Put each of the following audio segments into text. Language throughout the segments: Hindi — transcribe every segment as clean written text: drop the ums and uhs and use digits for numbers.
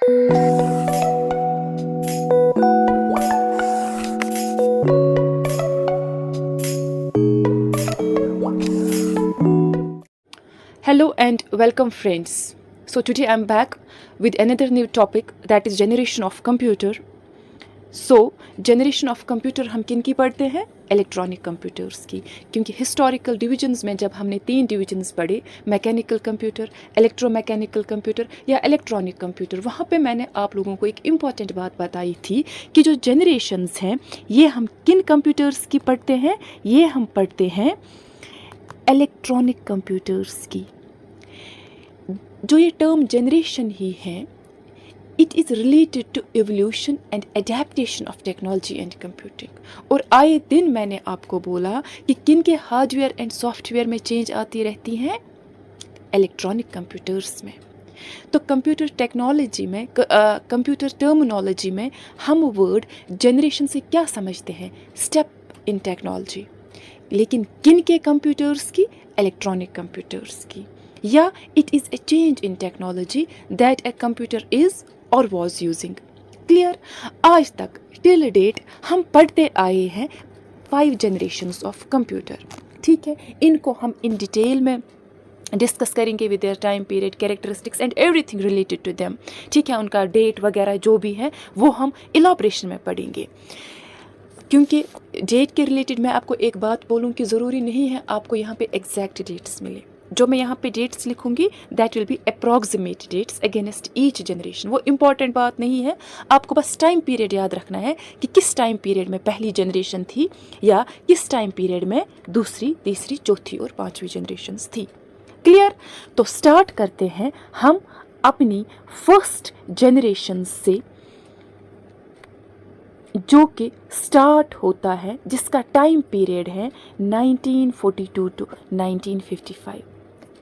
Hello and welcome friends. So today I'm back with another new topic, that is generation of computer. So generation of computer हम किन की पढ़ते हैं? इलेक्ट्रॉनिक कंप्यूटर्स की, क्योंकि हिस्टोरिकल डिविजन्स में जब हमने 3 डिविजन्स पढ़े, मैकेनिकल कंप्यूटर, इलेक्ट्रोमैकेनिकल कंप्यूटर या इलेक्ट्रॉनिक कंप्यूटर, वहाँ पे मैंने आप लोगों को एक इम्पॉर्टेंट बात बताई थी कि जो जनरेशन्स हैं ये हम किन कंप्यूटर्स की पढ़ते हैं? ये हम पढ़ते हैं इलेक्ट्रॉनिक कंप्यूटर्स की। जो ये टर्म जनरेशन ही है, it is related to evolution and adaptation of technology and computing. और आए दिन मैंने आपको बोला कि किन के हार्डवेयर एंड सॉफ्टवेयर में चेंज आती रहती हैं? इलेक्ट्रॉनिक कंप्यूटर्स में। तो कंप्यूटर टेक्नोलॉजी में, कंप्यूटर टर्मिनोलॉजी में हम वर्ड जनरेशन से क्या समझते हैं? Step in technology. लेकिन किन के कंप्यूटर्स की? इलेक्ट्रॉनिक कंप्यूटर्स की। या it is a change in technology that a computer is और वॉज यूजिंग। क्लियर? आज तक टिल डेट हम पढ़ते आए हैं 5 जनरेशन्स ऑफ कंप्यूटर। ठीक है, इनको हम इन डिटेल में डिस्कस करेंगे with their time period, characteristics and everything related to them. ठीक है, उनका डेट वगैरह जो भी है वो हम इलॉबरेशन में पढ़ेंगे। क्योंकि डेट के रिलेटेड मैं आपको एक बात बोलूँ कि ज़रूरी नहीं है आपको यहाँ पे एग्जैक्ट डेट्स मिले। जो मैं यहाँ पे डेट्स लिखूंगी that will be approximate dates against each generation. वो इम्पॉर्टेंट बात नहीं है, आपको बस टाइम पीरियड याद रखना है कि किस टाइम पीरियड में पहली जनरेशन थी या किस टाइम पीरियड में दूसरी, तीसरी, चौथी और 5वीं जनरेशन्स थी। क्लियर? तो स्टार्ट करते हैं हम अपनी फर्स्ट जनरेशन से, जो कि स्टार्ट होता है, जिसका टाइम पीरियड है 1942 टू 1955।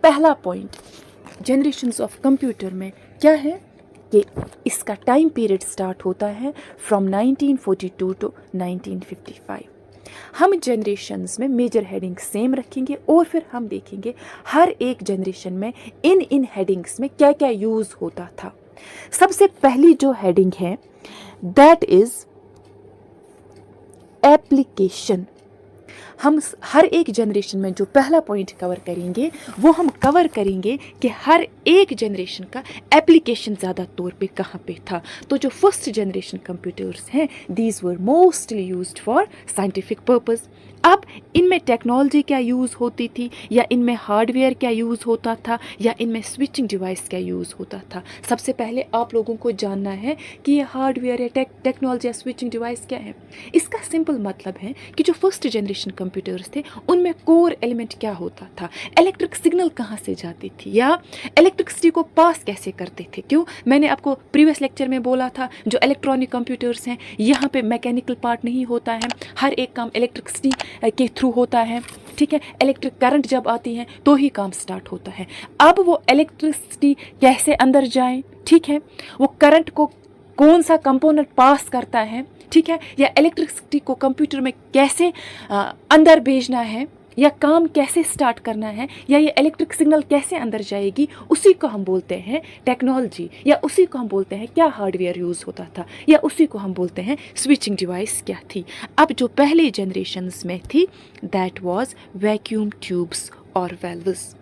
पहला पॉइंट जनरेशन्स ऑफ कंप्यूटर में क्या है कि इसका टाइम पीरियड स्टार्ट होता है फ्रॉम 1942 टू 1955। हम जनरेशन्स में मेजर हेडिंग सेम रखेंगे और फिर हम देखेंगे हर एक जनरेशन में इन हेडिंग्स में क्या क्या यूज़ होता था। सबसे पहली जो हेडिंग है दैट इज़ एप्लीकेशन। हम हर एक जनरेशन में जो पहला पॉइंट कवर करेंगे वो हम कवर करेंगे कि हर एक जनरेशन का एप्लीकेशन ज़्यादा तौर पे कहाँ पे था। तो जो फर्स्ट जनरेशन कंप्यूटर्स हैं these were mostly used for scientific purpose. अब इनमें टेक्नोलॉजी क्या यूज़ होती थी, या इनमें हार्डवेयर क्या यूज़ होता था, या इनमें स्विचिंग डिवाइस क्या यूज़ होता था। सबसे पहले आप लोगों को जानना है कि ये हार्डवेयर या टेक्नोलॉजी या स्विचिंग डिवाइस क्या है। इसका सिंपल मतलब है कि जो फर्स्ट जनरेशन कंप्यूटर्स थे उनमें कोर एलिमेंट क्या होता था, इलेक्ट्रिक सिग्नल कहाँ से जाती थी, या इलेक्ट्रिसिटी को पास कैसे करते थे। क्यों? मैंने आपको प्रीवियस लेक्चर में बोला था जो इलेक्ट्रॉनिक कंप्यूटर्स हैं यहाँ पे मैकेनिकल पार्ट नहीं होता है, हर एक काम इलेक्ट्रिसिटी के थ्रू होता है। ठीक है, इलेक्ट्रिक करंट जब आती है तो ही काम स्टार्ट होता है। अब वो इलेक्ट्रिसिटी कैसे अंदर जाए, ठीक है, वो करंट को कौन सा कंपोनेंट पास करता है, ठीक है, या इलेक्ट्रिसिटी को कंप्यूटर में कैसे अंदर भेजना है, या काम कैसे स्टार्ट करना है, या ये इलेक्ट्रिक सिग्नल कैसे अंदर जाएगी, उसी को हम बोलते हैं टेक्नोलॉजी, या उसी को हम बोलते हैं क्या हार्डवेयर यूज़ होता था, या उसी को हम बोलते हैं स्विचिंग डिवाइस क्या थी। अब जो पहले जनरेशन्स में थी दैट वाज वैक्यूम ट्यूब्स और वेल्व्स।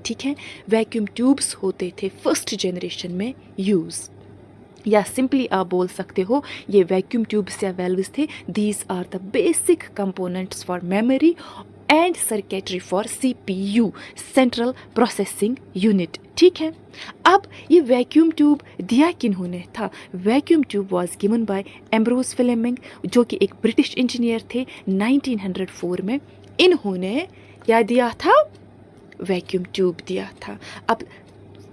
ठीक है, वैक्यूम ट्यूब्स होते थे फर्स्ट जनरेशन में यूज़, या सिंपली आप बोल सकते हो ये वैक्यूम ट्यूब्स या वेल्व्स थे। These are the basic components for memory and circuitry for CPU, central processing unit. ठीक है, अब ये वैक्यूम ट्यूब दिया किन्होंने था? Vacuum tube was given by Ambrose Fleming, जो कि एक ब्रिटिश इंजीनियर थे 1904 में। इन्होंने क्या दिया था? वैक्यूम ट्यूब दिया था। अब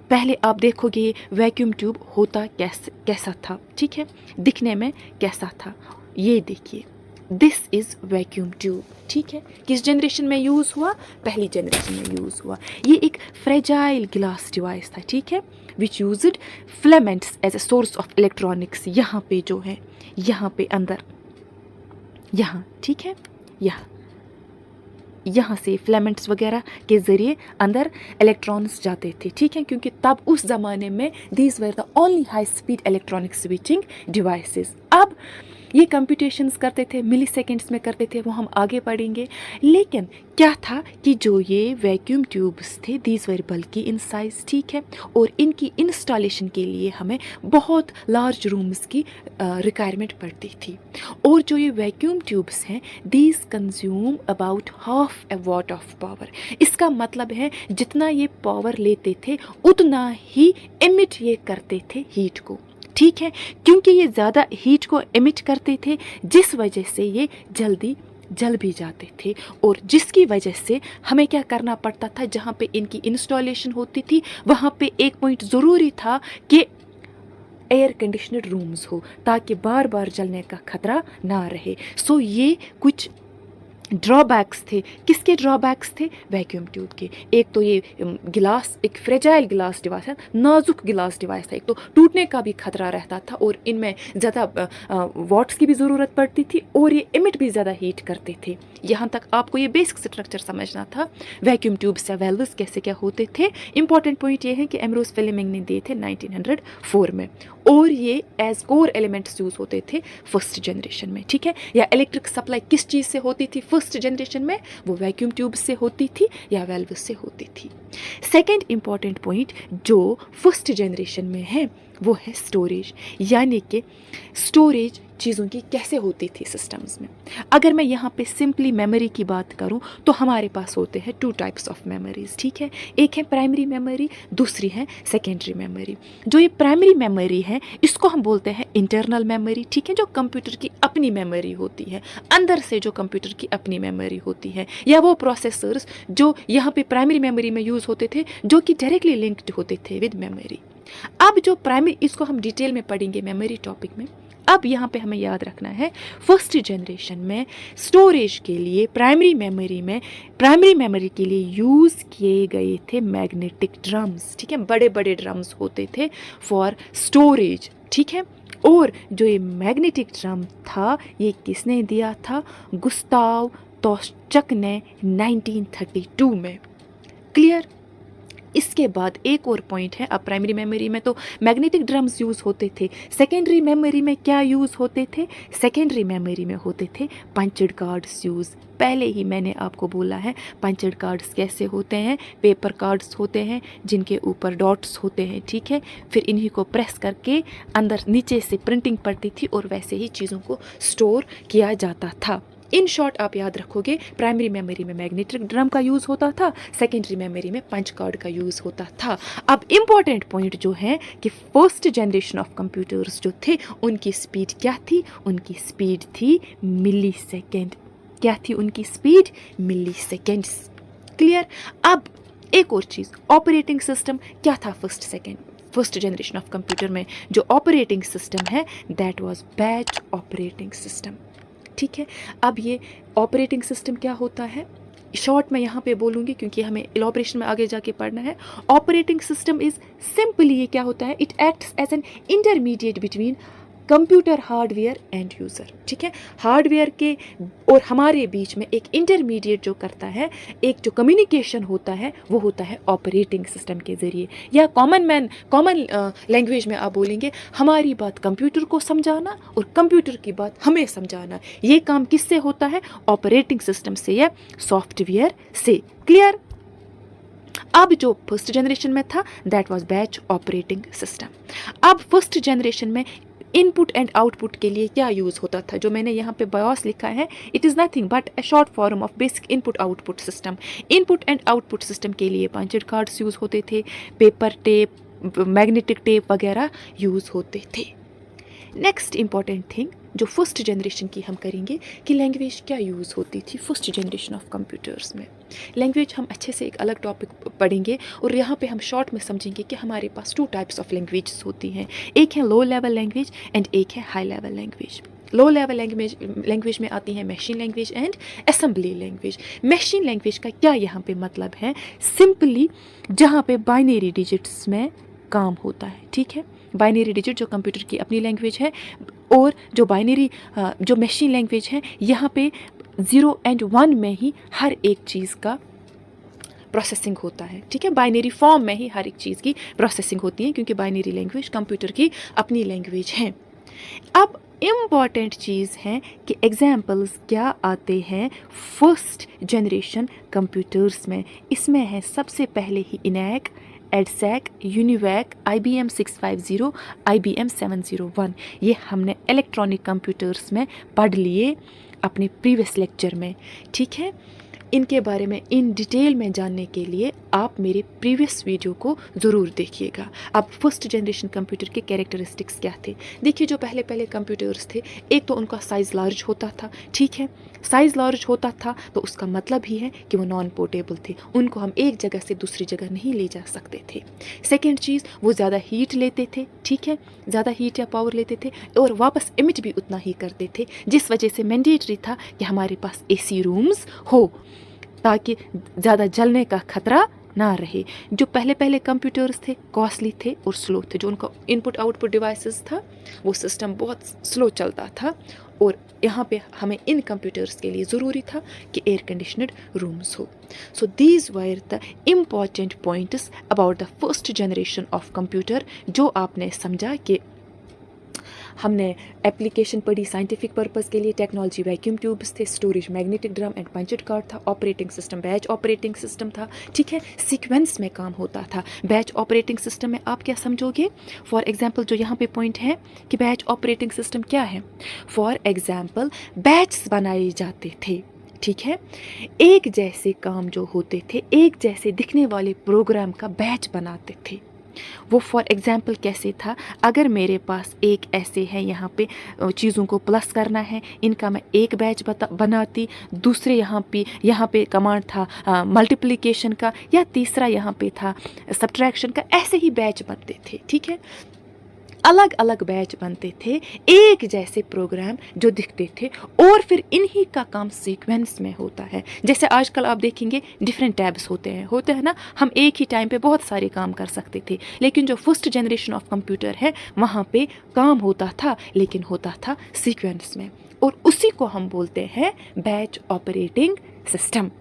पहले आप देखोगे वैक्यूम ट्यूब होता कैसा था, ठीक है, दिखने में कैसा था। ये देखिए, दिस इज़ वैक्यूम ट्यूब। ठीक है, किस जनरेशन में यूज़ हुआ? पहली जनरेशन में यूज़ हुआ। ये एक फ्रेजाइल ग्लास डिवाइस था, ठीक है, which used filaments as a source of electronics. यहाँ पे जो है, यहाँ पे अंदर, यहाँ, ठीक है, यहाँ यहाँ से फिलामेंट्स वगैरह के ज़रिए अंदर इलेक्ट्रॉन्स जाते थे, ठीक है, क्योंकि तब उस ज़माने में these were the only high speed electronic switching devices. अब ये कंप्यूटेशंस करते थे, मिली सेकेंड्स में करते थे, वो हम आगे पढ़ेंगे। लेकिन क्या था कि जो ये वैक्यूम ट्यूब्स थे दीज वर बल्कि इन साइज, ठीक है, और इनकी इंस्टॉलेशन के लिए हमें बहुत लार्ज रूम्स की रिक्वायरमेंट पड़ती थी। और जो ये वैक्यूम ट्यूब्स हैं these consume about half A what of power. इसका मतलब है जितना ये पावर लेते थे उतना ही एमिट ये करते थे हीट को, ठीक है, क्योंकि ये ज़्यादा हीट को एमिट करते थे जिस वजह से ये जल्दी जल भी जाते थे, और जिसकी वजह से हमें क्या करना पड़ता था, जहाँ पे इनकी इंस्टॉलेशन होती थी वहाँ पे एक पॉइंट ज़रूरी था कि एयर कंडीशनड रूम्स हो ताकि बार बार जलने का खतरा ना रहे। सो ये कुछ ड्रॉबैक्स थे। किसके ड्रॉबैक्स थे? वैक्यूम ट्यूब के। एक तो ये गिलास एक फ्रेजाइल गिलास डिवाइस है, नाजुक गिलास डिवाइस था, एक तो टूटने का भी खतरा रहता था और इनमें ज़्यादा वाट्स की भी ज़रूरत पड़ती थी और ये इमिट भी ज़्यादा हीट करते थे। यहाँ तक आपको ये बेसिक स्ट्रक्चर समझना था। वैक्यूम ट्यूब्स या वेल्व्स कैसे क्या होते थे। इंपॉर्टेंट पॉइंट ये है कि एमरोज फ्लेमिंग ने दिए थे 1904 में, और ये एज कोर एलिमेंट्स यूज़ होते थे फर्स्ट जनरेशन में, ठीक है। या इलेक्ट्रिक सप्लाई किस चीज़ से होती थी फर्स्ट जनरेशन में? वो वैक्यूम ट्यूब से होती थी या वेल्व से होती थी। सेकेंड इंपॉर्टेंट पॉइंट जो फर्स्ट जनरेशन में है वो है स्टोरेज, यानी कि स्टोरेज चीज़ों की कैसे होती थी सिस्टम्स में। अगर मैं यहाँ पे सिंपली मेमोरी की बात करूँ तो हमारे पास होते हैं टू टाइप्स ऑफ मेमोरीज, ठीक है। एक है प्राइमरी मेमोरी, दूसरी है सेकेंडरी मेमोरी। जो ये प्राइमरी मेमोरी है इसको हम बोलते हैं इंटरनल मेमोरी, ठीक है, जो कंप्यूटर की अपनी मेमोरी होती है, अंदर से जो कंप्यूटर की अपनी मेमोरी होती है, या वो प्रोसेसर्स जो यहाँ पे प्राइमरी मेमोरी में यूज़ होते थे जो कि डायरेक्टली लिंक्ड होते थे विद मेमोरी। अब जो प्राइमरी, इसको हम डिटेल में पढ़ेंगे मेमोरी टॉपिक में। अब यहाँ पे हमें याद रखना है फर्स्ट जनरेशन में स्टोरेज के लिए प्राइमरी मेमोरी के लिए यूज़ किए गए थे मैग्नेटिक ड्रम्स, ठीक है, बड़े बड़े ड्रम्स होते थे फॉर स्टोरेज, ठीक है। और जो ये मैग्नेटिक ड्रम था ये किसने दिया था? गुस्ताव तोश्चक ने 1932 में। क्लियर। इसके बाद एक और पॉइंट है, अब प्राइमरी मेमोरी में तो मैग्नेटिक ड्रम्स यूज़ होते थे, सेकेंडरी मेमोरी में क्या यूज़ होते थे? सेकेंडरी मेमोरी में होते थे पंचड कार्ड्स यूज़। पहले ही मैंने आपको बोला है पंचड कार्ड्स कैसे होते हैं। पेपर कार्ड्स होते हैं जिनके ऊपर डॉट्स होते हैं, ठीक है, फिर इन्हीं को प्रेस करके अंदर नीचे से प्रिंटिंग पड़ती थी और वैसे ही चीज़ों को स्टोर किया जाता था। इन शॉर्ट आप याद रखोगे प्राइमरी मेमोरी में मैग्नेटिक ड्रम का यूज़ होता था, सेकेंडरी मेमोरी में पंच कार्ड का यूज़ होता था। अब इम्पॉर्टेंट पॉइंट जो है कि फर्स्ट जनरेशन ऑफ कंप्यूटर्स जो थे उनकी स्पीड क्या थी? उनकी स्पीड थी मिली सेकेंड। क्या थी उनकी स्पीड? मिली सेकेंड्स। क्लियर। अब एक और चीज़, ऑपरेटिंग सिस्टम क्या था फर्स्ट जनरेशन ऑफ कंप्यूटर में? जो ऑपरेटिंग सिस्टम है that was batch operating system, ठीक है। अब ये ऑपरेटिंग सिस्टम क्या होता है शॉर्ट में यहाँ पे बोलूँगी क्योंकि हमें इलॉबरेशन में आगे जाके पढ़ना है। ऑपरेटिंग सिस्टम इज सिंपली ये क्या होता है? It acts as an intermediate between computer hardware and user, ठीक है। हार्डवेयर के और हमारे बीच में एक इंटरमीडिएट जो करता है, एक जो कम्युनिकेशन होता है वो होता है ऑपरेटिंग सिस्टम के ज़रिए, या कॉमन लैंग्वेज में आप बोलेंगे हमारी बात कंप्यूटर को समझाना और कंप्यूटर की बात हमें समझाना। ये काम किससे होता है? ऑपरेटिंग सिस्टम से या सॉफ्टवेयर से। क्लियर। अब जो फर्स्ट जनरेशन में था that was batch operating system. अब फर्स्ट जनरेशन में इनपुट एंड आउटपुट के लिए क्या यूज़ होता था? जो मैंने यहाँ पे बायोस लिखा है, it is nothing but a short form of basic input output system. Input and output system के लिए पंचड कार्ड्स यूज़ होते थे, पेपर टेप, मैग्नेटिक टेप वगैरह यूज़ होते थे। नेक्स्ट इंपॉर्टेंट थिंग जो फर्स्ट जनरेशन की हम करेंगे कि लैंग्वेज क्या यूज़ होती थी फर्स्ट जनरेशन ऑफ कंप्यूटर्स में। लैंग्वेज हम अच्छे से एक अलग टॉपिक पढ़ेंगे और यहाँ पे हम शॉर्ट में समझेंगे कि हमारे पास टू टाइप्स ऑफ लैंग्वेजेस होती हैं, एक है लो लेवल लैंग्वेज एंड एक है high level language. Low level language में आती है machine language and assembly language. Machine language का क्या यहाँ पे मतलब है? सिंपली जहाँ पे बाइनरी डिजिट्स में काम होता है, ठीक है। बाइनरी डिजिट जो कंप्यूटर की अपनी लैंग्वेज है और जो बाइनरी जो मशीन लैंग्वेज है यहाँ पे 0 and 1 में ही हर एक चीज़ का प्रोसेसिंग होता है, ठीक है। बाइनरी फॉर्म में ही हर एक चीज़ की प्रोसेसिंग होती है, क्योंकि बाइनरी लैंग्वेज कंप्यूटर की अपनी लैंग्वेज है। अब इम्पॉर्टेंट चीज़ है कि एग्जाम्पल्स क्या आते हैं फर्स्ट जनरेशन कंप्यूटर्स में। इसमें है सबसे पहले ही ENIAC, EDSAC, UNIVAC, IBM 650, IBM 701। ये हमने इलेक्ट्रॉनिक कंप्यूटर्स में पढ़ लिए अपने प्रीवियस लेक्चर में, ठीक है। इनके बारे में इन डिटेल में जानने के लिए आप मेरे प्रीवियस वीडियो को ज़रूर देखिएगा। अब फर्स्ट जनरेशन कंप्यूटर के कैरेक्टरिस्टिक्स क्या थे देखिए। जो पहले पहले कंप्यूटर्स थे, एक तो उनका साइज़ लार्ज होता था, ठीक है। साइज़ लार्ज होता था तो उसका मतलब ही है कि वो नॉन पोर्टेबल थे, उनको हम एक जगह से दूसरी जगह नहीं ले जा सकते थे। सेकेंड चीज़, वो ज़्यादा हीट लेते थे, ठीक है, ज़्यादा हीट या पावर लेते थे और वापस इमिट भी उतना ही करते थे, जिस वजह से मैंडेटरी था कि हमारे पास AC रूम्स हो ताकि ज़्यादा जलने का खतरा ना रहे। जो पहले पहले कंप्यूटर्स थे कॉस्टली थे और स्लो थे। जो उनका इनपुट आउटपुट डिवाइसेस था वो सिस्टम बहुत स्लो चलता था, और यहाँ पे हमें इन कंप्यूटर्स के लिए ज़रूरी था कि एयर कंडीशनड रूम्स हो। So these were the important points about the first generation of computer, जो आपने समझा कि हमने एप्लीकेशन पढ़ी साइंटिफिक पर्पस के लिए, टेक्नोलॉजी वैक्यूम ट्यूब्स थे, storage magnetic drum and punched card था, operating system batch operating system था, ठीक है। सीक्वेंस में काम होता था। बैच ऑपरेटिंग सिस्टम में आप क्या समझोगे? फॉर एग्जांपल जो यहाँ पे पॉइंट है कि बैच ऑपरेटिंग सिस्टम क्या है। फॉर एग्जांपल बैच बनाए जाते थे, ठीक है। एक जैसे काम जो होते थे, एक जैसे दिखने वाले प्रोग्राम का बैच बनाते थे। वो फॉर एग्जांपल कैसे था? अगर मेरे पास एक ऐसे है यहाँ पे चीज़ों को प्लस करना है, इनका मैं एक बैच बनाती, दूसरे यहाँ पे कमांड था मल्टीप्लिकेशन का, या तीसरा यहाँ पे था सब्ट्रैक्शन का, ऐसे ही बैच बनते थे, ठीक है। अलग अलग बैच बनते थे, एक जैसे प्रोग्राम जो दिखते थे, और फिर इन्हीं का काम सीक्वेंस में होता है। जैसे आजकल आप देखेंगे डिफरेंट टैब्स होते हैं ना, हम एक ही टाइम पे बहुत सारे काम कर सकते थे। लेकिन जो फर्स्ट जनरेशन ऑफ कंप्यूटर है वहाँ पे काम होता था, लेकिन होता था सीक्वेंस में, और उसी को हम बोलते हैं बैच ऑपरेटिंग सिस्टम।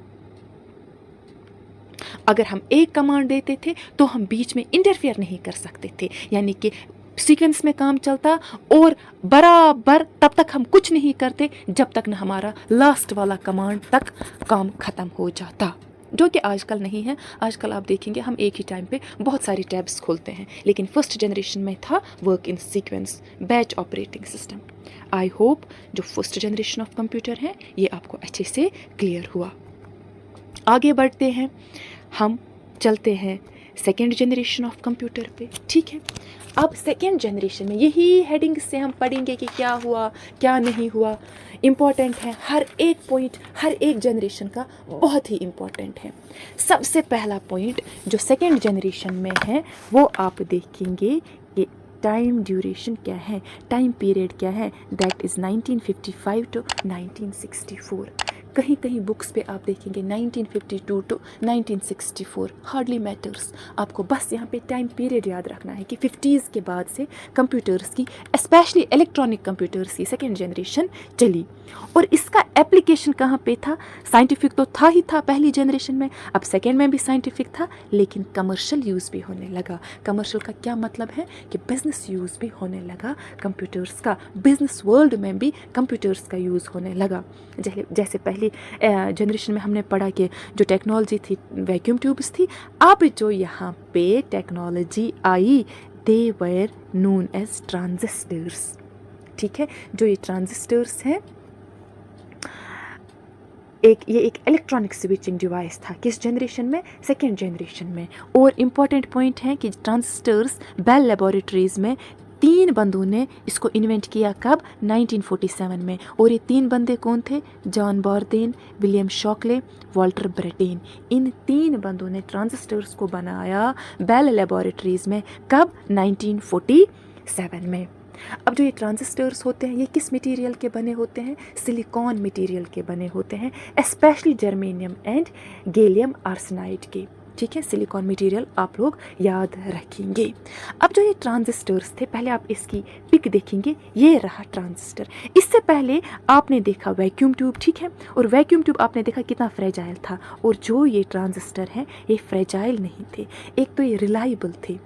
अगर हम एक कमांड देते थे तो हम बीच में इंटरफेयर नहीं कर सकते थे, यानी कि सीक्वेंस में काम चलता और बराबर तब तक हम कुछ नहीं करते जब तक न हमारा लास्ट वाला कमांड तक काम खत्म हो जाता, जो कि आजकल नहीं है। आजकल आप देखेंगे हम एक ही टाइम पे बहुत सारी टैब्स खोलते हैं, लेकिन फर्स्ट जनरेशन में था work in sequence, batch operating system. I hope जो फर्स्ट जनरेशन ऑफ कंप्यूटर है ये आपको अच्छे से क्लियर हुआ। आगे बढ़ते हैं, हम चलते हैं सेकेंड जनरेशन ऑफ कंप्यूटर पे, ठीक है। अब सेकेंड जनरेशन में यही हेडिंग से हम पढ़ेंगे कि क्या हुआ क्या नहीं हुआ। इम्पॉर्टेंट है, हर एक पॉइंट हर एक जनरेशन का बहुत ही इम्पॉर्टेंट है। सबसे पहला पॉइंट जो सेकेंड जनरेशन में है वो आप देखेंगे कि टाइम ड्यूरेशन क्या है, टाइम पीरियड क्या है, दैट इज़ 1955 टू 1964। कहीं कहीं बुक्स पे आप देखेंगे 1952 टू 1964, हार्डली मैटर्स। आपको बस यहाँ पे टाइम पीरियड याद रखना है कि 50s के बाद से कंप्यूटर्स की, स्पेशली इलेक्ट्रॉनिक कंप्यूटर्स की सेकेंड जनरेशन चली। और इसका एप्लीकेशन कहाँ पे था? साइंटिफिक तो था ही था पहली जनरेशन में, अब सेकेंड में भी साइंटिफिक था, लेकिन कमर्शियल यूज़ भी होने लगा। कमर्शियल का क्या मतलब है कि बिजनेस यूज़ भी होने लगा कंप्यूटर्स का, बिजनेस वर्ल्ड में भी कंप्यूटर्स का यूज़ होने लगा। जैसे पहली जनरेशन में हमने पढ़ा कि जो टेक्नोलॉजी थी वैक्यूम ट्यूब्स थी, अब जो यहाँ पे टेक्नोलॉजी आई they were known as transistors, ठीक है। जो ये ट्रांजिस्टर्स हैं ये एक इलेक्ट्रॉनिक स्विचिंग डिवाइस था, किस जनरेशन में? सेकेंड जनरेशन में। और इम्पॉर्टेंट पॉइंट है कि ट्रांजिस्टर्स बेल लेबोरेटरीज में 3 बंदों ने इसको इन्वेंट किया, कब? 1947 में। और ये 3 बंदे कौन थे? John Bardeen, William Shockley, Walter Brattain. इन 3 बंदों ने ट्रांजिस्टर्स को बनाया बेल लेबोरेटरीज में, कब? 1947 में। अब जो ये ट्रांजिस्टर्स होते हैं ये किस मटेरियल के बने होते हैं? सिलिकॉन मटेरियल के बने होते हैं, specially germanium and gallium arsenide के। ठीक है, सिलिकॉन मटेरियल आप लोग याद रखेंगे। अब जो ये ट्रांजिस्टर्स थे, पहले आप इसकी पिक देखेंगे, ये रहा ट्रांजिस्टर। इससे पहले आपने देखा वैक्यूम ट्यूब, ठीक है, और वैक्यूम ट्यूब आपने देखा कितना फ्रेजाइल था, और जो ये ट्रांजिस्टर हैं ये फ्रेजाइल नहीं थे, एक तो ये रिलायबल थे,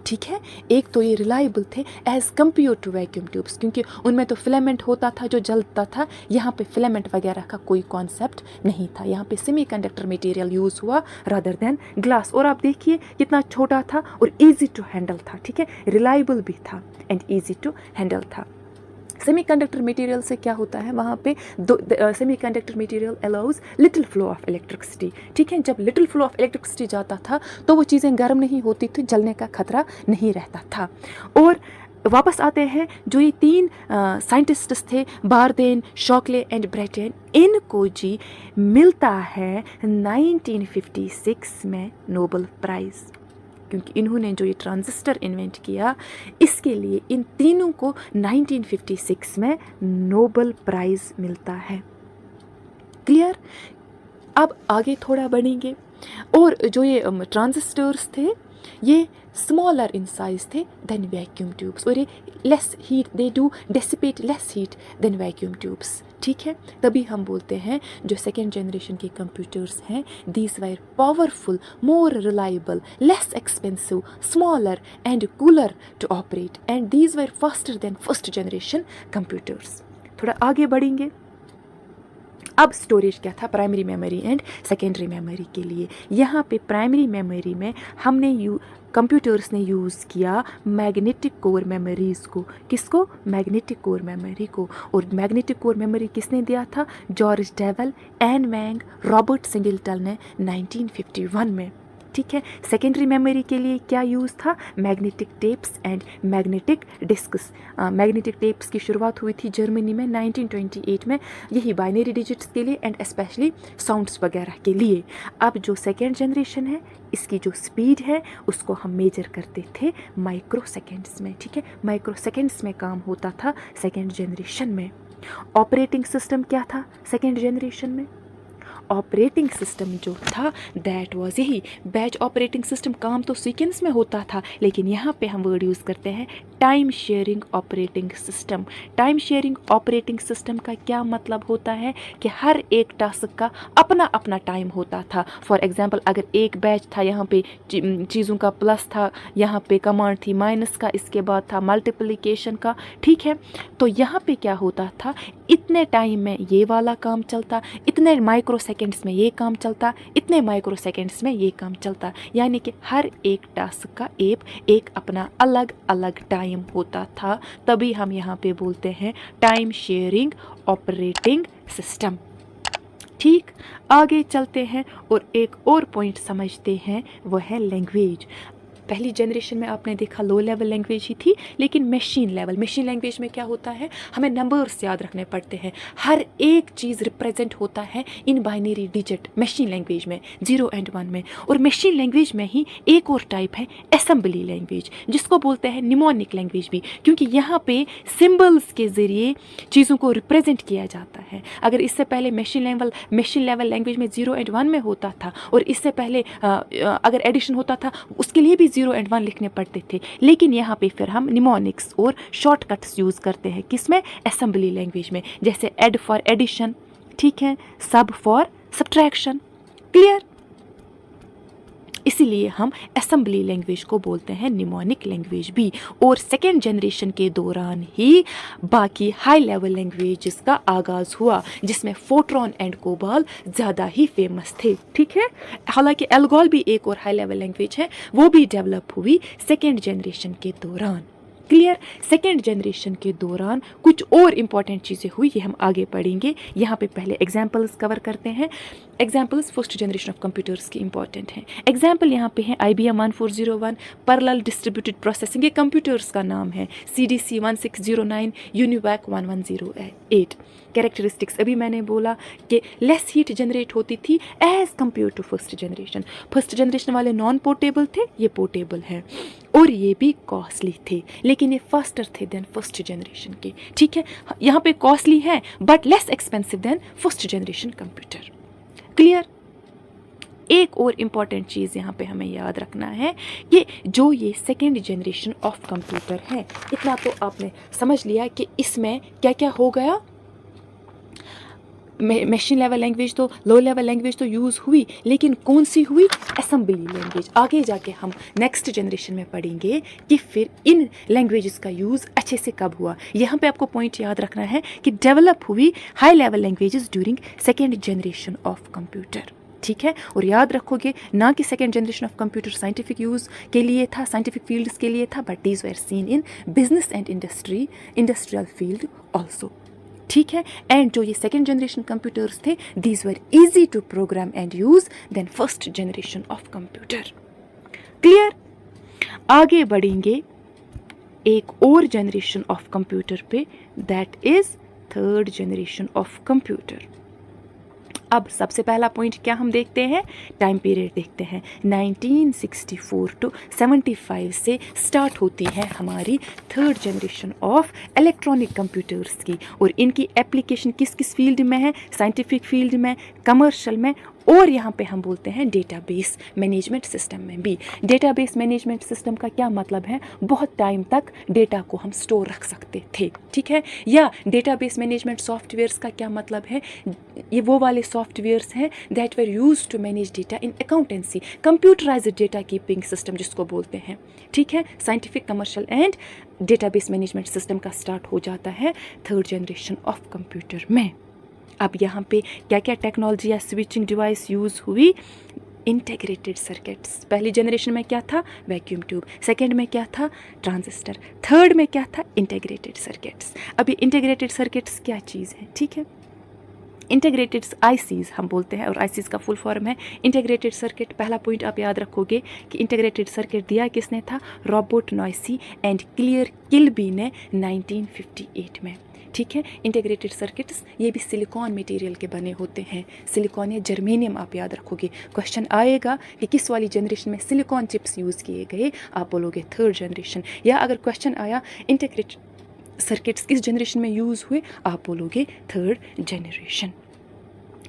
ठीक है, एक तो ये रिलायबल थे as compare to vacuum tubes, क्योंकि उनमें तो फिलामेंट होता था जो जलता था, यहाँ पे फिलामेंट वगैरह का कोई कॉन्सेप्ट नहीं था, यहाँ पे सेमीकंडक्टर मटेरियल यूज़ हुआ रादर देन ग्लास। और आप देखिए कितना छोटा था और इजी टू हैंडल था, ठीक है, रिलायबल भी था एंड इजी टू हैंडल था। सेमीकंडक्टर मटेरियल से क्या होता है, वहाँ पे semiconductor material allows little flow of electricity, ठीक है, जब लिटिल फ्लो ऑफ इलेक्ट्रिसिटी जाता था तो वो चीज़ें गर्म नहीं होती थी, जलने का खतरा नहीं रहता था। और वापस आते हैं, जो ये 3 साइंटिस्ट्स थे, बारदेन, शॉकले एंड ब्रेटन, इनको जी मिलता है 1956 में नोबेल प्राइज़, क्योंकि इन्होंने जो ये ट्रांजिस्टर इन्वेंट किया, इसके लिए इन तीनों को 1956 में नोबेल प्राइज़ मिलता है। क्लियर? अब आगे थोड़ा बढ़ेंगे, और जो ये ट्रांजिस्टर्स थे ये स्मॉलर इन साइज थे देन वैक्यूम ट्यूब्स, और ये less heat, they do dissipate less heat than vacuum tubes, ठीक है। तभी हम बोलते हैं जो सेकेंड जनरेशन के कंप्यूटर्स हैं, these were powerful, more reliable, less expensive, smaller and cooler to operate, and these were faster than first generation computers. थोड़ा आगे बढ़ेंगे। अब स्टोरेज क्या था primary memory and secondary memory के लिए। यहाँ पे प्राइमरी मेमोरी में हमने कंप्यूटर्स ने यूज़ किया मैग्नेटिक कोर मेमोरीज़ को। किसको? मैग्नेटिक कोर मेमोरी को। और मैग्नेटिक कोर मेमोरी किसने दिया था? जॉर्ज डेवल, एन वैंग, रॉबर्ट सिंगलटन ने 1951 में, ठीक है। सेकेंडरी मेमोरी के लिए क्या यूज़ था? Magnetic tapes and magnetic disks. Magnetic tapes की शुरुआत हुई थी जर्मनी में 1928 में, यही बाइनरी डिजिट्स के लिए एंड स्पेशली साउंड्स वगैरह के लिए। अब जो सेकेंड जनरेशन है, इसकी जो स्पीड है उसको हम मेजर करते थे माइक्रो सेकेंड्स में, ठीक है। माइक्रो सेकेंड्स में काम होता था सेकेंड जनरेशन में। ऑपरेटिंग सिस्टम क्या था सेकेंड जनरेशन में? ऑपरेटिंग सिस्टम जो था दैट वाज यही बैच ऑपरेटिंग सिस्टम। काम तो सीक्वेंस में होता था, लेकिन यहाँ पे हम वर्ड यूज़ करते हैं time sharing operating system. Time sharing operating system का क्या मतलब होता है कि हर एक टास्क का अपना अपना टाइम होता था। फॉर एग्जांपल, अगर एक बैच था, यहाँ पे चीज़ों का प्लस था, यहाँ पे कमांड थी माइनस का, इसके बाद था मल्टीप्लिकेशन का, ठीक है। तो यहाँ पे क्या होता था, इतने टाइम में ये वाला काम चलता, इतने माइक्रो सेकेंड्स में ये काम चलता, इतने माइक्रो सेकेंड्स में ये काम चलता, यानी कि हर एक टास्क का एक अपना अलग अलग टाइम होता था। तभी हम यहाँ पे बोलते हैं टाइम शेयरिंग ऑपरेटिंग सिस्टम। ठीक, आगे चलते हैं और एक और पॉइंट समझते हैं, वो है लैंग्वेज। पहली जनरेशन में आपने देखा लो लेवल लैंग्वेज ही थी, लेकिन मशीन लैंग्वेज में क्या होता है, हमें नंबर्स याद रखने पड़ते हैं। हर एक चीज़ रिप्रेजेंट होता है in binary digit machine language में, 0 and 1 में। और मशीन लैंग्वेज में ही एक और टाइप है असेंबली लैंग्वेज, जिसको बोलते हैं निमोनिक लैंग्वेज भी, क्योंकि यहाँ पे सिंबल्स के ज़रिए चीज़ों को रिप्रेजेंट किया जाता है। अगर इससे पहले मशीन लेवल लैंग्वेज में 0 and 1 में होता था, और इससे पहले अगर एडिशन होता था उसके लिए भी 0 and 1 लिखने पड़ते थे, लेकिन यहाँ पे फिर हम निमोनिक्स और शॉर्टकट्स यूज़ करते हैं। किसमें? असेंबली लैंग्वेज में, जैसे एड फॉर एडिशन, ठीक है, सब फॉर सब्ट्रैक्शन। क्लियर? इसीलिए हम असेंबली लैंग्वेज को बोलते हैं निमोनिक लैंग्वेज भी। और सेकेंड जनरेशन के दौरान ही बाकी हाई लेवल लैंग्वेजेस का आगाज़ हुआ, जिसमें फोर्ट्रॉन एंड कोबाल ज़्यादा ही फेमस थे, ठीक है। हालांकि एल्गोल भी एक और हाई लेवल लैंग्वेज है, वो भी डेवलप हुई सेकेंड जनरेशन के दौरान। क्लियर? सेकेंड जनरेशन के दौरान कुछ और इम्पॉर्टेंट चीज़ें हुई, ये हम आगे पढ़ेंगे। यहाँ पे पहले एग्जाम्पल्स कवर करते हैं। Examples first generation of computers के इंपॉर्टेंट हैं। एग्जाम्पल यहाँ पे है IBM 1401, पैरेलल डिस्ट्रीब्यूटेड प्रोसेसिंग, ये कंप्यूटर्स का नाम है। CDC 1609, UNIVAC 1108। कैरेक्टरिस्टिक्स अभी मैंने बोला कि लेस हीट जनरेट होती थी as compare to first generation. First generation वाले नॉन पोर्टेबल थे, ये पोर्टेबल हैं, और ये भी कॉस्टली थे, लेकिन ये फास्टर थे देन फर्स्ट जनरेशन के, ठीक है। यहाँ पे कॉस्टली है but less expensive than first generation computer. Clear? एक और इम्पॉर्टेंट चीज़ यहाँ पे हमें याद रखना है कि जो ये सेकेंड जनरेशन ऑफ कंप्यूटर है, इतना तो आपने समझ लिया कि इसमें क्या क्या हो गया। मशीन लेवल लैंग्वेज तो, लो लेवल लैंग्वेज तो यूज़ हुई, लेकिन कौन सी हुई? Assembly language. आगे जाके हम नेक्स्ट जनरेशन में पढ़ेंगे कि फिर इन लैंग्वेजेस का यूज़ अच्छे से कब हुआ। यहाँ पे आपको पॉइंट याद रखना है कि डेवलप हुई high level languages during second generation of computer, ठीक है। और याद रखोगे ना कि second generation of computer scientific use के लिए था, साइंटिफिक फील्ड्स के लिए था, but these were seen in business and industrial field also, ठीक है। एंड जो ये सेकेंड जनरेशन कंप्यूटर्स थे, these were easy to program and use than first generation of computer. Clear? आगे बढ़ेंगे एक और जनरेशन ऑफ कंप्यूटर पे, that is third generation of computer. अब सबसे पहला पॉइंट क्या हम देखते हैं? टाइम पीरियड देखते हैं। 1964 टू 75 से स्टार्ट होती है हमारी third generation of electronic computers की, और इनकी एप्लीकेशन किस किस फील्ड में है? साइंटिफिक फील्ड में, कमर्शियल में, और यहाँ पे हम बोलते हैं डेटाबेस मैनेजमेंट सिस्टम में भी। डेटाबेस मैनेजमेंट सिस्टम का क्या मतलब है? बहुत टाइम तक डेटा को हम स्टोर रख सकते थे, ठीक है। या डेटाबेस मैनेजमेंट सॉफ्टवेयर्स का क्या मतलब है? ये वो वाले सॉफ्टवेयर्स हैं that were use to manage data in accountancy, computerised data keeping system जिसको बोलते हैं, ठीक है। Scientific, commercial and database management system का स्टार्ट हो जाता है थर्ड जनरेशन ऑफ कंप्यूटर में। अब यहाँ पे क्या क्या टेक्नोलॉजी या स्विचिंग डिवाइस यूज़ हुई? Integrated circuits. पहली जनरेशन में क्या था? Vacuum tube. सेकंड में क्या था? ट्रांजिस्टर। थर्ड में क्या था? Integrated circuits. अब ये इंटीग्रेटेड सर्किट्स क्या चीज़ है, ठीक है। इंटीग्रेटेड आईसीज हम बोलते हैं, और आईसीज का फुल फॉर्म है इंटीग्रेटेड सर्किट। पहला पॉइंट आप याद रखोगे कि इंटीग्रेटेड सर्किट दिया किसने था? रॉबर्ट नॉयसी एंड क्लियर किल्बी ने 1958 में, ठीक है। इंटीग्रेटेड सर्किट्स ये भी सिलिकॉन मटेरियल के बने होते हैं, सिलिकॉन या जर्मेनियम आप याद रखोगे। क्वेश्चन आएगा कि किस वाली जनरेशन में सिलिकॉन चिप्स यूज़ किए गए, आप बोलोगे थर्ड जनरेशन। या अगर क्वेश्चन आया इंटीग्रेटेड सर्किट्स किस जनरेशन में यूज़ हुए, आप बोलोगे थर्ड जनरेशन।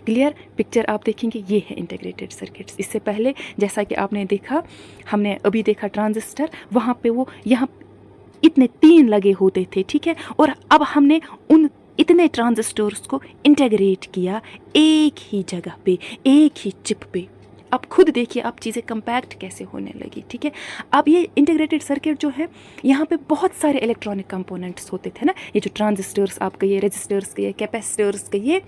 क्लियर? पिक्चर आप देखेंगे, ये है इंटीग्रेटेड सर्किट्स। इससे पहले जैसा कि आपने देखा, हमने अभी देखा ट्रांजिस्टर, वहाँ पे वो यहाँ इतने 3 लगे होते थे, ठीक है। और अब हमने उन इतने ट्रांजिस्टर्स को इंटीग्रेट किया एक ही जगह पे, एक ही चिप पे। अब खुद देखिए अब चीज़ें कंपैक्ट कैसे होने लगी, ठीक है। अब ये इंटीग्रेटेड सर्किट जो है, यहाँ पे बहुत सारे इलेक्ट्रॉनिक कंपोनेंट्स होते थे ना, ये जो ट्रांजिस्टर्स आप कहिए, रेजिस्टर्स कहिए, कैपेसिटर्स कहिए,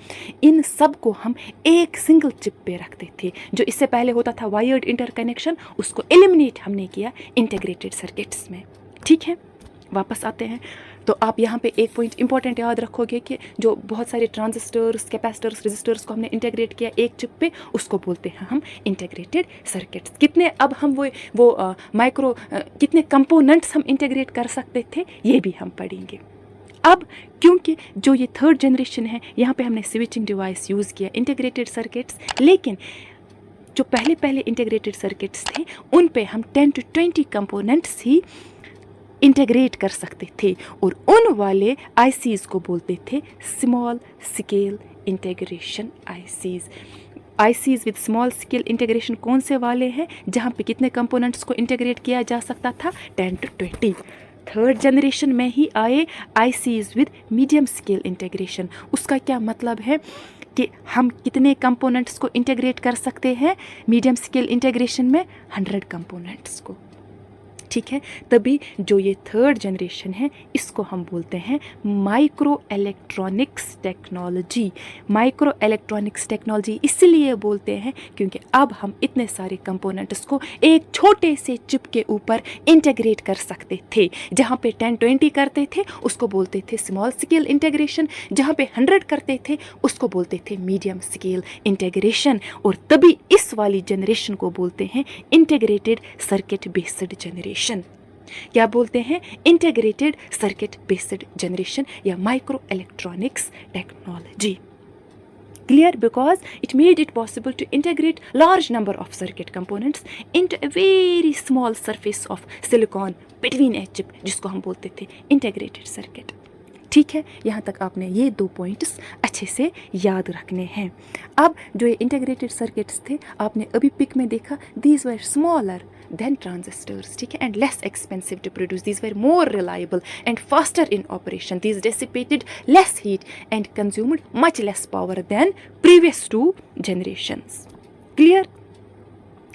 इन सब को हम एक सिंगल चिप पे रखते थे। जो इससे पहले होता था वायर्ड इंटरकनेक्शन, उसको एलिमिनेट हमने किया इंटीग्रेटेड सर्किट्स में, ठीक है। वापस आते हैं तो आप यहाँ पे एक पॉइंट इंपॉर्टेंट याद रखोगे कि जो बहुत सारे ट्रांजिस्टर्स, कैपेसिटर्स, रेजिस्टर्स को हमने इंटीग्रेट किया एक चिप पे, उसको बोलते हैं हम इंटीग्रेटेड सर्किट्स। कितने अब हम वो माइक्रो कितने कंपोनेंट्स हम इंटीग्रेट कर सकते थे, ये भी हम पढ़ेंगे। अब क्योंकि जो ये थर्ड जनरेशन है, यहाँ पे हमने स्विचिंग डिवाइस यूज़ किया, इंटीग्रेटेड सर्किट्स, लेकिन जो पहले इंटीग्रेटेड सर्किट्स थे उन पे हम 10 to 20 कंपोनेंट्स ही इंटीग्रेट कर सकते थे, और उन वाले आईसीज को बोलते थे small scale integration ICs. ICs with small scale integration कौन से वाले हैं? जहाँ पे कितने कंपोनेंट्स को इंटीग्रेट किया जा सकता था? 10 to 20। थर्ड जनरेशन में ही आए ICs with medium scale integration. उसका क्या मतलब है कि हम कितने कंपोनेंट्स को इंटीग्रेट कर सकते हैं मीडियम स्केल इंटीग्रेशन में? 100 कंपोनेंट्स को, ठीक है। तभी जो ये थर्ड जनरेशन है, इसको हम बोलते हैं micro electronics technology. Micro electronics technology इसलिए बोलते हैं क्योंकि अब हम इतने सारे कंपोनेंट्स को एक छोटे से चिप के ऊपर इंटीग्रेट कर सकते थे। जहाँ पे 10-20 करते थे उसको बोलते थे स्मॉल स्केल इंटीग्रेशन, जहाँ पे 100 करते थे उसको बोलते थे मीडियम स्केल इंटीग्रेशन। और तभी इस वाली जनरेशन को बोलते हैं इंटीग्रेटेड सर्किट बेस्ड जनरेशन। क्या बोलते हैं? इंटीग्रेटेड सर्किट बेस्ड जनरेशन या micro electronics technology. Clear? Because it made it possible to integrate large number of circuit components into a very small surface of silicon between a chip, जिसको हम बोलते थे इंटीग्रेटेड सर्किट। ठीक है, यहाँ तक आपने ये 2 पॉइंट्स अच्छे से याद रखने हैं। अब जो ये इंटीग्रेटेड सर्किट्स थे आपने अभी पिक में देखा, these were smaller than transistors, ठीक है, and less expensive to produce, these were more reliable and faster in operation, these dissipated less heat and consumed much less power than previous 2 generations. Clear?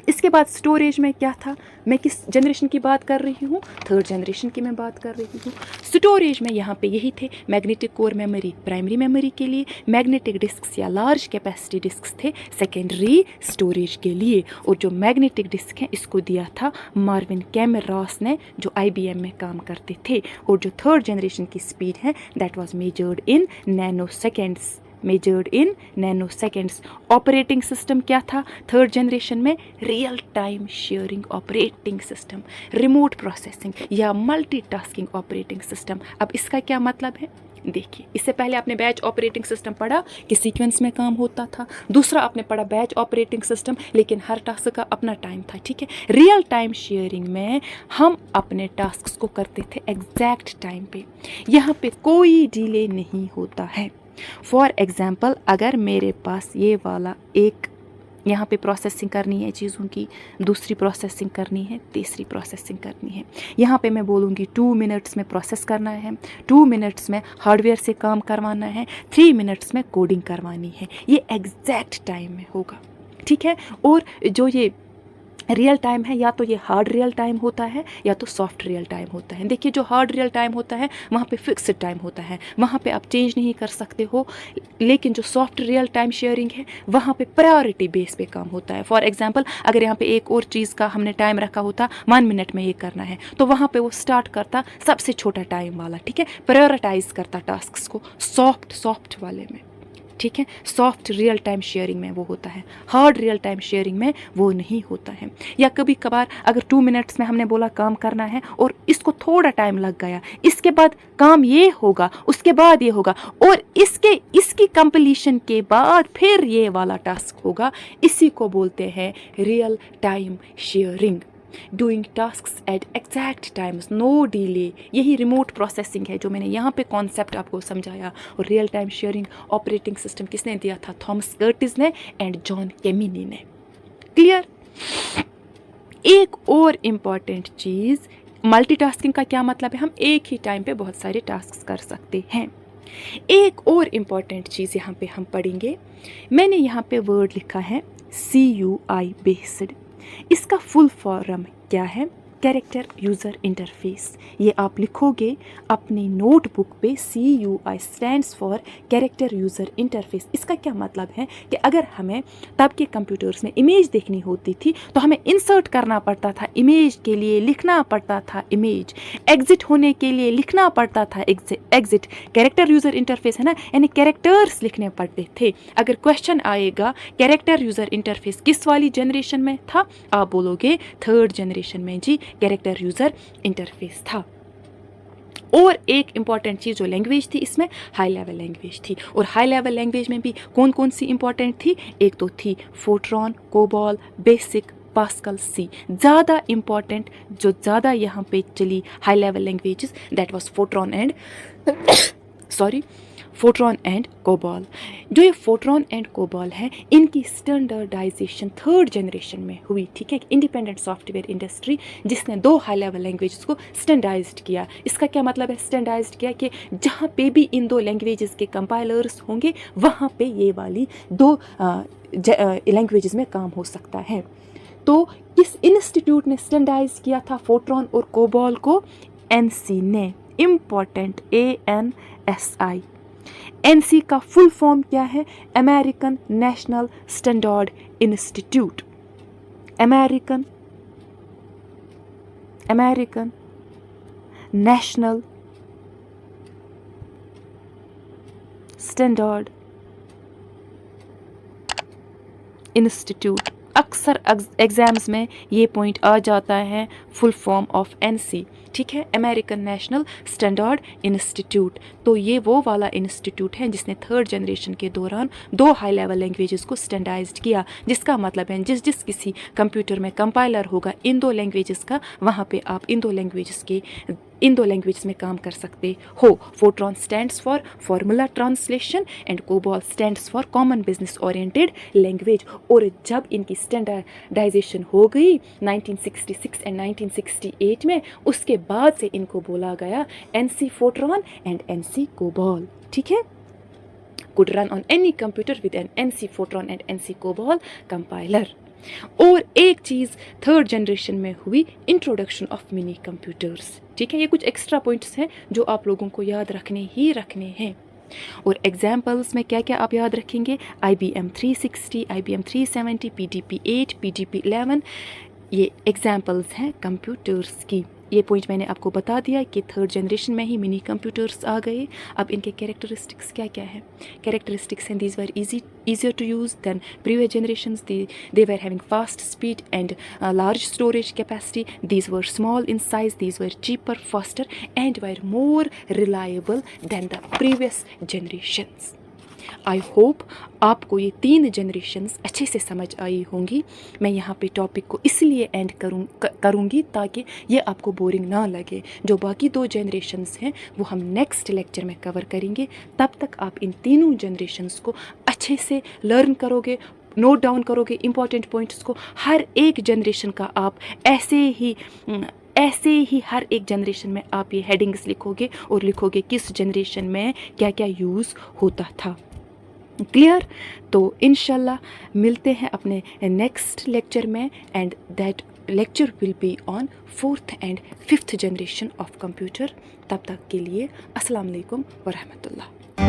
इसके बाद स्टोरेज में क्या था, मैं किस जनरेशन की बात कर रही हूँ, 3rd जनरेशन की मैं बात कर रही हूँ। स्टोरेज में यहाँ पे यही थे, magnetic core memory primary memory के लिए, मैग्नेटिक डिस्क्स या लार्ज कैपेसिटी डिस्क्स थे सेकेंडरी स्टोरेज के लिए। और जो मैग्नेटिक डिस्क है इसको दिया था मार्विन कैमरॉस ने, जो IBM में काम करते थे। और जो 3rd जनरेशन की स्पीड है that was measured in nano seconds, measured in nano seconds. Operating system क्या था 3rd जनरेशन में, real time sharing operating system, remote processing या मल्टीटास्किंग ऑपरेटिंग सिस्टम। अब इसका क्या मतलब है, देखिए, इससे पहले आपने बैच ऑपरेटिंग सिस्टम पढ़ा कि सीक्वेंस में काम होता था, दूसरा आपने पढ़ा बैच ऑपरेटिंग सिस्टम लेकिन हर टास्क का अपना टाइम था, ठीक है। रियल टाइम शेयरिंग में हम अपने टास्क को करते थे एग्जैक्ट टाइम पे, यहाँ पे कोई डिले नहीं होता है। फॉर एग्ज़ाम्पल, अगर मेरे पास ये वाला एक यहाँ पे प्रोसेसिंग करनी है चीज़ों की, दूसरी प्रोसेसिंग करनी है, तीसरी प्रोसेसिंग करनी है, यहाँ पे मैं बोलूँगी 2 मिनट्स में प्रोसेस करना है, 2 मिनट्स में हार्डवेयर से काम करवाना है, 3 मिनट्स में कोडिंग करवानी है, ये एग्जैक्ट टाइम में होगा, ठीक है। और जो ये रियल टाइम है, या तो ये हार्ड रियल टाइम होता है या तो सॉफ्ट रियल टाइम होता है। देखिए, जो हार्ड रियल टाइम होता है वहाँ पे फिक्स्ड टाइम होता है, वहाँ पे आप चेंज नहीं कर सकते हो, लेकिन जो सॉफ्ट रियल टाइम शेयरिंग है वहाँ पे प्रायोरिटी बेस पे काम होता है। फॉर एग्जांपल, अगर यहाँ पे एक और चीज़ का हमने टाइम रखा होता 1 मिनट में ये करना है, तो वहाँ पे वो स्टार्ट करता सबसे छोटा टाइम वाला, ठीक है, प्रायोरिटाइज करता टास्क को सॉफ्ट वाले में, ठीक है। सॉफ्ट रियल टाइम शेयरिंग में वो होता है, हार्ड रियल टाइम शेयरिंग में वो नहीं होता है। या कभी कभार अगर 2 मिनट्स में हमने बोला काम करना है और इसको थोड़ा टाइम लग गया, इसके बाद काम ये होगा, उसके बाद ये होगा, और इसकी कंप्लीशन के बाद फिर ये वाला टास्क होगा, इसी को बोलते हैं real time sharing. Doing tasks at exact times, no delay, यही रिमोट प्रोसेसिंग है जो मैंने यहाँ पे कॉन्सेप्ट आपको समझाया। और real time sharing operating system किसने दिया था, थॉमस कर्टिस ने एंड जॉन केमिनी ने। क्लियर? एक और इम्पॉर्टेंट चीज़, मल्टीटास्किंग का क्या मतलब है, हम एक ही टाइम पे बहुत सारे टास्क कर सकते हैं। एक और इम्पॉर्टेंट चीज़ यहाँ पे हम पढ़ेंगे, मैंने यहाँ पे वर्ड लिखा है CUI बेस्ड, इसका फुल फॉर्म क्या है, कैरेक्टर यूज़र इंटरफेस। ये आप लिखोगे अपनी नोटबुक पे, CUI stands for character user interface. इसका क्या मतलब है कि अगर हमें तब के कंप्यूटर्स में इमेज देखनी होती थी तो हमें इंसर्ट करना पड़ता था, इमेज के लिए लिखना पड़ता था इमेज, एग्जिट होने के लिए लिखना पड़ता था एग्जिट। कैरेक्टर यूज़र इंटरफेस है ना, यानी कैरेक्टर्स लिखने पड़ते थे। अगर क्वेश्चन आएगा कैरेक्टर यूज़र इंटरफेस किस वाली जनरेशन में था, आप बोलोगे 3rd जनरेशन में जी कैरेक्टर यूज़र इंटरफेस था। और एक इंपॉर्टेंट चीज़ जो लैंग्वेज थी इसमें, हाई लेवल लैंग्वेज थी। और हाई लेवल लैंग्वेज में भी कौन कौन सी इंपॉर्टेंट थी, एक तो थी फोर्ट्रॉन, कोबॉल, बेसिक, पास्कल, सी। ज़्यादा इंपॉर्टेंट जो ज़्यादा यहाँ पे चली high level languages, that was Fortran and COBOL. जो ये फोर्ट्रॉन एंड कोबॉल है, इनकी स्टैंडर्डाइजेशन 3rd जनरेशन में हुई, ठीक है। इंडिपेंडेंट सॉफ्टवेयर इंडस्ट्री जिसने 2 हाई लेवल लैंग्वेजेस को स्टैंडर्डाइज्ड किया। इसका क्या मतलब है स्टैंडर्डाइज्ड किया, कि जहाँ पे भी इन 2 लैंग्वेजेस के कंपाइलर्स होंगे वहाँ पे ये वाली 2 लैंग्वेजेस में काम हो सकता है। तो किस इंस्टीट्यूट ने स्टैंडर्डाइज किया था फोर्ट्रॉन और कोबॉल को, NC ने, इम्पॉर्टेंट, ANSI। NC का फुल फॉर्म क्या है, American national standard institute. American national standard institute. अक्सर एग्जाम्स में ये पॉइंट आ जाता है, फुल फॉर्म ऑफ NC, ठीक है, अमेरिकन नेशनल स्टैंडर्ड इंस्टीट्यूट। तो ये वो वाला इंस्टीट्यूट है जिसने 3rd जनरेशन के दौरान 2 हाई लेवल लैंग्वेजेस को स्टैंडर्डाइज्ड किया, जिसका मतलब है जिस किसी कंप्यूटर में कंपाइलर होगा इन 2 लैंग्वेजेस का, वहाँ पे आप इन 2 लैंग्वेजेस के इन 2 लैंग्वेज में काम कर सकते हो। Fortran stands for formula translation and COBOL stands for common business oriented language. और जब इनकी स्टैंडर्डाइजेशन हो गई 1966 एंड 1968 में, उसके बाद से इनको बोला गया NC Fortran and NC COBOL. ठीक है, could run on any computer with an NC Fortran and NC COBOL compiler. और एक चीज़ 3rd जनरेशन में हुई, इंट्रोडक्शन ऑफ मिनी कंप्यूटर्स। ठीक है, ये कुछ एक्स्ट्रा पॉइंट्स हैं जो आप लोगों को याद रखने हैं। और एग्जाम्पल्स में क्या क्या आप याद रखेंगे, IBM 360, IBM 370, PDP 8, PDP 11, ये एग्जाम्पल्स हैं कंप्यूटर्स की। ये पॉइंट मैंने आपको बता दिया कि 3rd जनरेशन में ही मिनी कंप्यूटर्स आ गए। अब इनके कैरेक्टरिस्टिक्स क्या क्या है? कैरेक्टरिस्टिक्स हैं, these were easier to use than previous generations. They were having fast speed and large storage capacity. These were small in size. These were cheaper, faster, and were more reliable than the previous generations. I hope आपको ये 3 जनरेशन्स अच्छे से समझ आई होंगी। मैं यहाँ पे टॉपिक को इसलिए एंड करूँगी ताकि ये आपको बोरिंग ना लगे। जो बाकी 2 जनरेशन्स हैं वो हम नेक्स्ट लेक्चर में कवर करेंगे। तब तक आप इन तीनों जनरेशन्स को अच्छे से लर्न करोगे, नोट डाउन करोगे इंपॉर्टेंट पॉइंट्स को। हर एक जनरेशन का आप ऐसे ही हर एक जनरेशन में आप ये हेडिंग्स लिखोगे और लिखोगे किस जनरेशन में क्या क्या यूज़ होता था। क्लियर? तो इंशाल्लाह मिलते हैं अपने नेक्स्ट लेक्चर में, and that lecture will be on 4th and 5th generation of computer. तब तक के लिए अस्सलाम वालेकुम व रहमतुल्लाह।